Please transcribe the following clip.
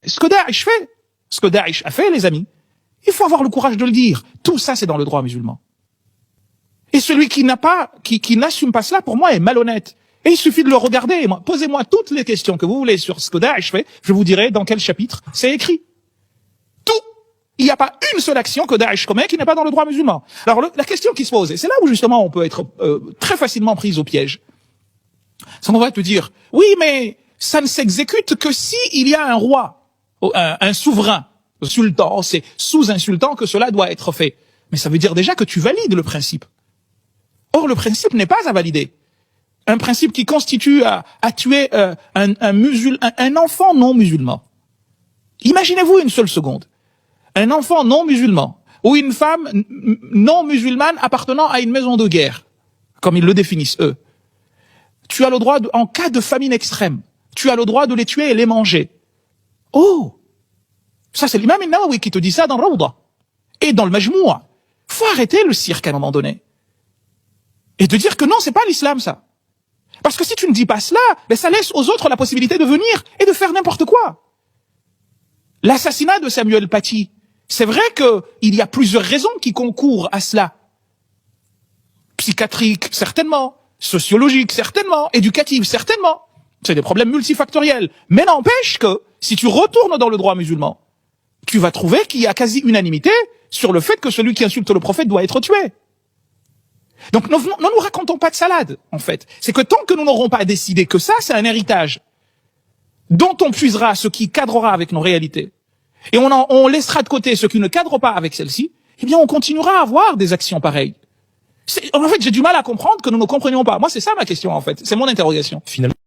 Ce que Daesh fait, ce que Daesh a fait, les amis, il faut avoir le courage de le dire. Tout ça, c'est dans le droit musulman. Et celui qui n'assume pas cela, pour moi, est malhonnête. Et il suffit de le regarder. Posez-moi toutes les questions que vous voulez sur ce que Daesh fait, je vous dirai dans quel chapitre c'est écrit. Tout. Il n'y a pas une seule action que Daesh commet qui n'est pas dans le droit musulman. Alors la question qui se pose, et c'est là où justement on peut être très facilement pris au piège, c'est qu'on va te dire, oui, mais ça ne s'exécute que si il y a un roi, un souverain, un sultan, c'est sous un sultan que cela doit être fait. Mais ça veut dire déjà que tu valides le principe. Or, le principe n'est pas à valider. Un principe qui constitue à tuer un enfant non musulman. Imaginez-vous une seule seconde. Un enfant non musulman, ou une femme non musulmane appartenant à une maison de guerre, comme ils le définissent eux. Tu as le droit, en cas de famine extrême, tu as le droit de les tuer et les manger. Oh! Ça, c'est l'imam al-Nawawi qui te dit ça dans le Rawda. Et dans le Majmoua. Faut arrêter le cirque à un moment donné. Et te dire que non, c'est pas l'islam, ça. Parce que si tu ne dis pas cela, ben ça laisse aux autres la possibilité de venir et de faire n'importe quoi. L'assassinat de Samuel Paty, c'est vrai qu'il y a plusieurs raisons qui concourent à cela. Psychiatriques, certainement. Sociologiques, certainement. Éducatives, certainement. C'est des problèmes multifactoriels. Mais n'empêche que, si tu retournes dans le droit musulman, tu vas trouver qu'il y a quasi unanimité sur le fait que celui qui insulte le prophète doit être tué. Donc ne nous racontons pas de salade, en fait. C'est que tant que nous n'aurons pas décidé que ça, c'est un héritage dont on puisera ce qui cadrera avec nos réalités, et on laissera de côté ce qui ne cadre pas avec celle-ci, eh bien on continuera à avoir des actions pareilles. En fait, j'ai du mal à comprendre que nous ne comprenions pas. Moi, c'est ça ma question, en fait. C'est mon interrogation. Finalement.